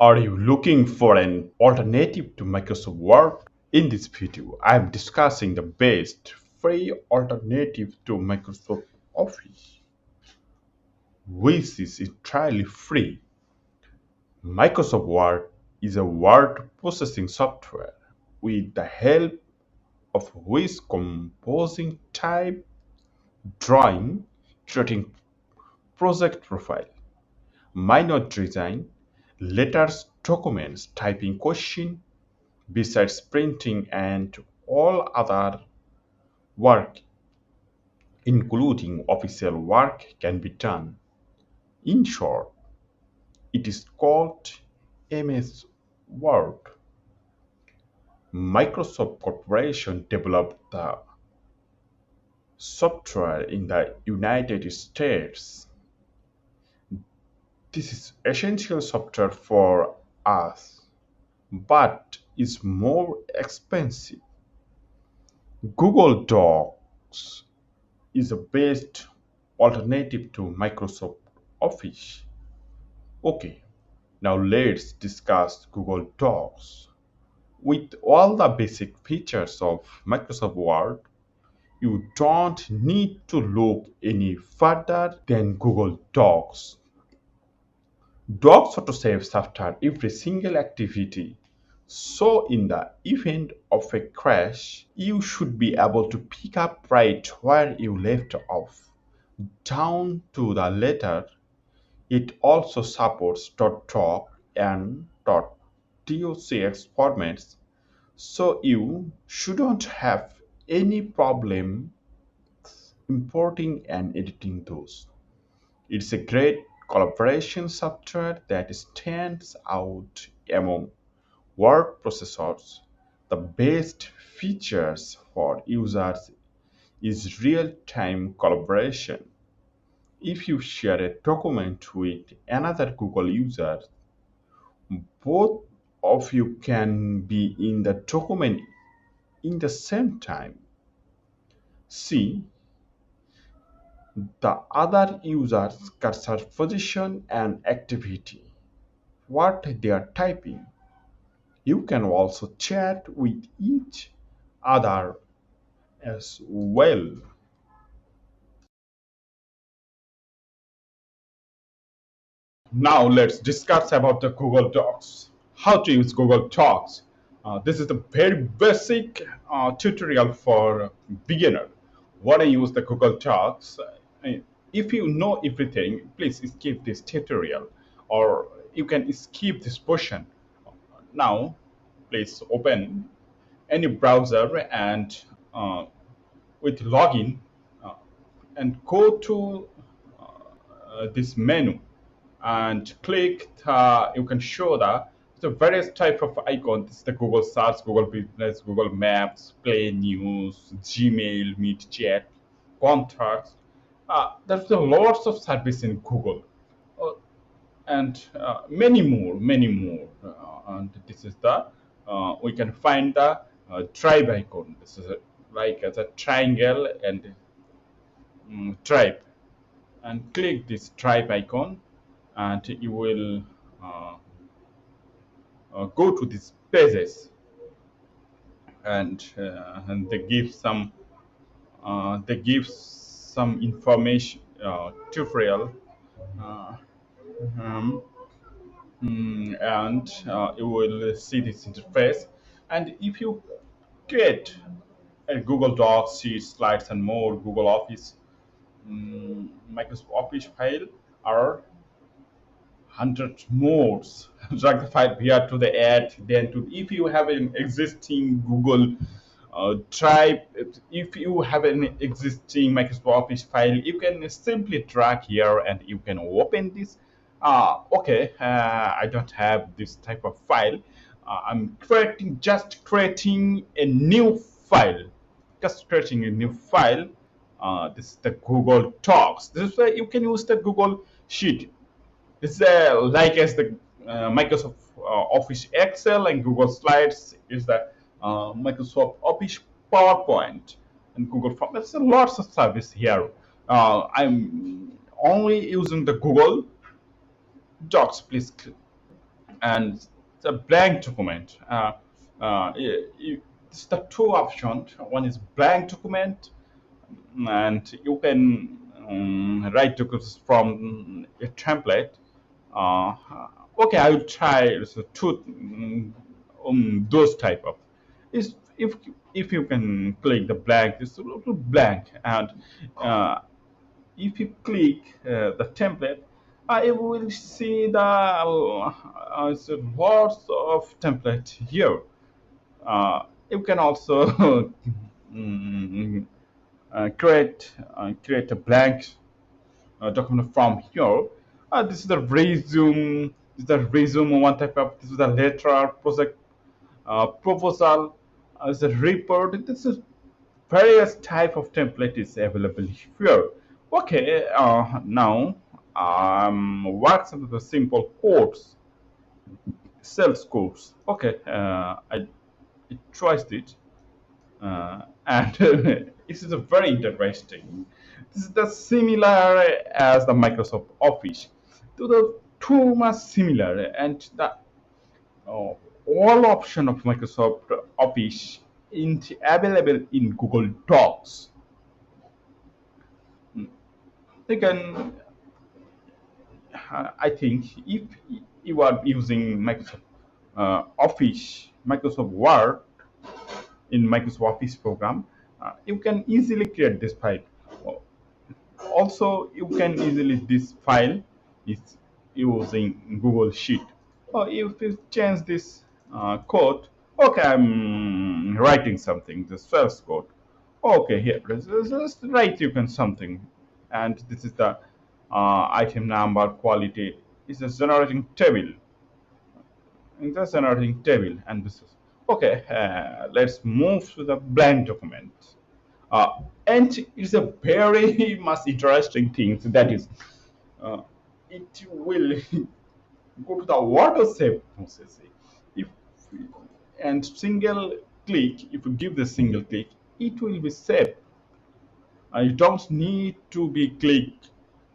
Are you looking for an alternative to Microsoft Word? In this video, I am discussing the best free alternative to Microsoft Office, which is entirely free. Microsoft Word is a word processing software with the help of which composing, type, drawing, creating project profile, minor design, letters, documents, typing question, besides printing and all other work, including official work, can be done. In short, it is called MS Word. Microsoft Corporation developed the software in the United States. This is essential software for us, but is more expensive. Google Docs is the best alternative to Microsoft Office. Okay, now let's discuss Google Docs. With all the basic features of Microsoft Word, you don't need to look any further than Google Docs. Docs autosaves after every single activity. So in the event of a crash, you should be able to pick up right where you left off, down to the letter. It also supports .doc and .docx formats, so you shouldn't have any problem importing and editing those. It's a great collaboration software that stands out among word processors. The best features for users is real-time collaboration. If you share a document with another Google user, both of you can be in the document in the same time. See the other user's cursor position and activity, what they are typing. You can also chat with each other as well. Now let's discuss about the Google Docs. How to use Google Docs. This is a very basic tutorial for beginner. When I use the Google Docs, if you know everything, please skip this tutorial or you can skip this portion. Now, please open any browser and with login uh, and go to this menu and click you can show the various type of icons. This is the Google Search, Google Business, Google Maps, Play News, Gmail, Meet Chat, Contacts. There's a lots of service in Google, uh, and many more. And this is the we can find the tribe icon. This is like as a triangle and tribe, and click this tribe icon, and you will uh, go to these pages, and they give some information tutorial, uh, um, and you will see this interface. And if you get a Google Docs, Sheets, Slides, and more, Google Office, Microsoft Office file, or hundred modes. Drag the file here to the add, then to if you have an existing Google Drive, if you have an existing Microsoft Office file, you can simply drag here and you can open this. Okay, I don't have this type of file. I'm just creating a new file. Just creating a new file. This is the Google Docs. This is where you can use the Google Sheet. It's like as the Microsoft Office Excel and Google Slides is the Microsoft Office PowerPoint and Google Form. There's a lots of service here. I'm only using the Google Docs. Please and the blank document. It's the two options. One is blank document, and you can write documents from a template. Uh, okay, I will try two those type of. Is if you can click the blank, it's a little blank, and if you click the template, you will see the lots of template here. You can also mm, create a blank document from here. This is the resume. This is the resume one type of. This is the letter, project proposal. This is a report. This is various type of template is available here. Okay, now what's the simple codes, sales codes. Okay, I tried it, and this is a very interesting. This is the similar as the Microsoft Office. To the too much similar, and the all option of Microsoft Office in available in Google Docs. You can I think if you are using Microsoft Office, Microsoft Word in Microsoft Office program, you can easily create this file. Also, you can easily this file is using Google Sheet. If you change this code, okay, I'm writing something, the source code. Okay, here, just write you can something, and this is the item number quality. It's a generating table. It's a generating table, and this is okay. Let's move to the blank document. And it's a very much interesting thing. So that is, uh, it will go to the water save process. If and single click, if you give the single click, it will be saved. You don't need to be click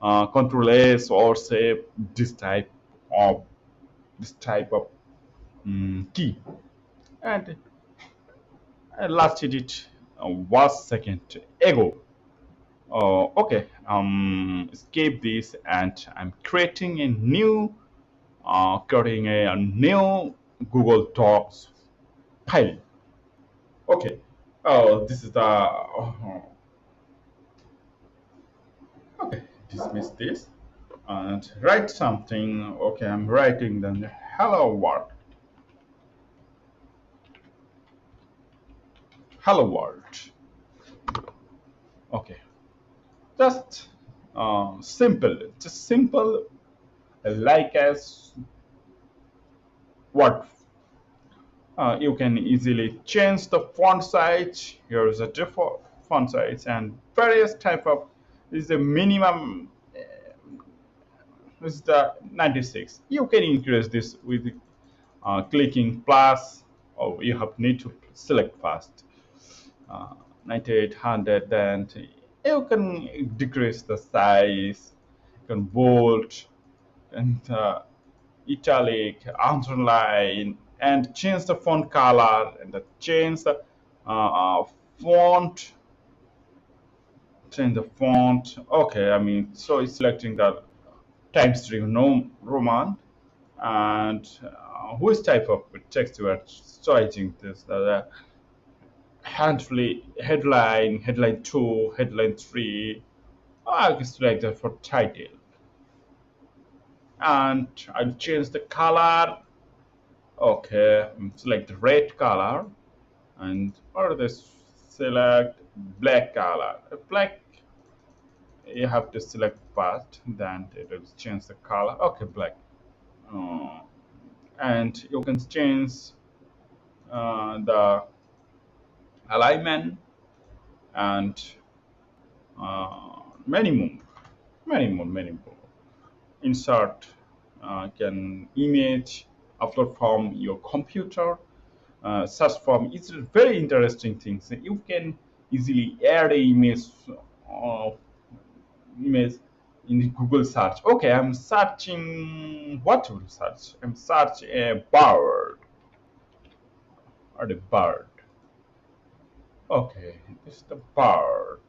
Control S or save of this type of key. And I last did it was second ago. Okay, escape this, and I'm creating a new Google Docs file. Okay, this is the okay. Dismiss this and write something. Okay, I'm writing the hello world. Hello world. Okay, just simple, like as what you can easily change the font size. Here is a default font size and various type of. This is the minimum. This is the 96. You can increase this with clicking plus. Oh, you have need to select first. 9800. Then you can decrease the size. You can bold and italic, underline, and change the font color and change the font. Change the font. Okay, I mean, so it's selecting the Times New Roman and which type of text you are choosing. This handfully headline 2, headline 3. I can select that for title, and I'll change the color. Okay, select the red color, and or this select black color. Black, you have to select first, then it will change the color. Okay, black. Uh, and you can change the alignment and many more, many more. Insert can image upload from your computer. Search from it's a very interesting thing. So you can easily add a image in Google search. Okay, I'm searching what to search. I'm searching a bird or a bird. Okay, this is the bird.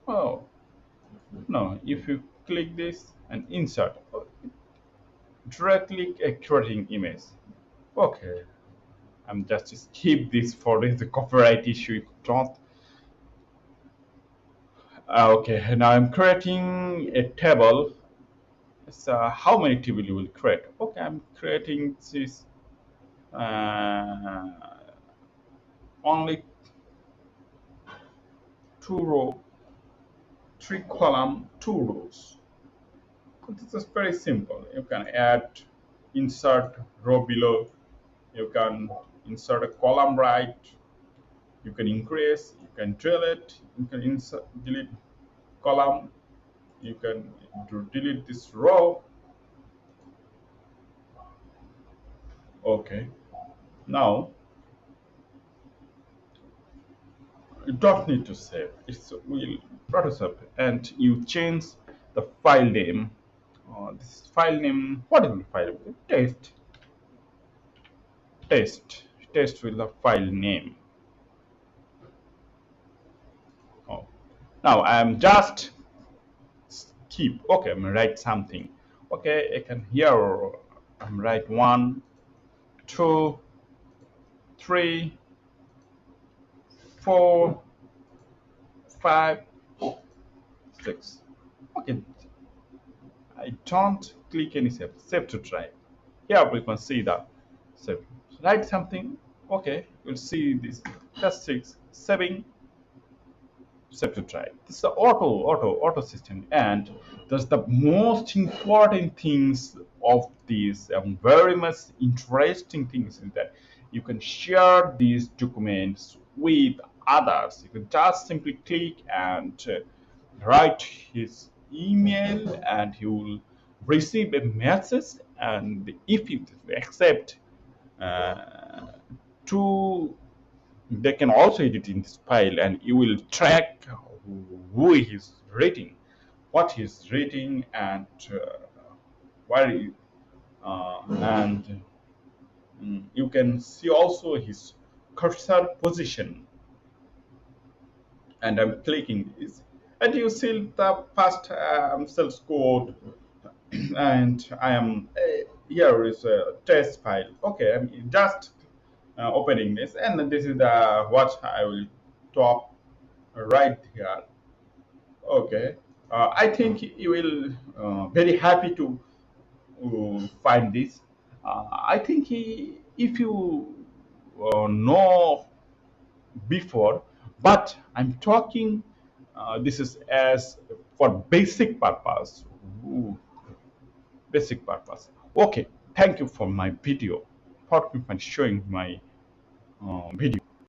Oh no, if you click this and insert, directly a creating image. Okay, I'm just skip this for the copyright issue. Don't. Okay, now I'm creating a table. So how many table you will create? Okay, I'm creating this uh, only two row, three column, two rows. This is very simple. You can add, insert row below. You can insert a column right. You can increase. You can delete. You can insert, delete column. You can delete this row. Okay. Now you don't need to save. It's will Photoshop, and you change the file name. This file name. What is the file? Test. Test. Test with the file name. Oh. Now I am just skip. Okay, I'm write something. Okay, I can here. I'm write 1, 2, 3, 4, 5, 6. Okay, I don't click any save. Save to try. Here we can see that. Save. Write something. Okay, we'll see this. Just 6 saving. Save to try. This is the auto system, and that's the most important things of this. Very much interesting things is that you can share these documents with others. You can just simply click and write his email, and he will receive a message. And if you accept uh, to they can also edit in this file, and you will track who is rating, what he's rating, and where he, and you can see also his cursor position. And I'm clicking this, and you see the first sales code, and I am here is a test file. Okay, I'm just opening this, and this is the what I will top right here. Okay, I think you will very happy to find this. I think if you know before, but I'm talking. This is as for basic purpose. Ooh, basic purpose. Okay, thank you for my video. For showing my video.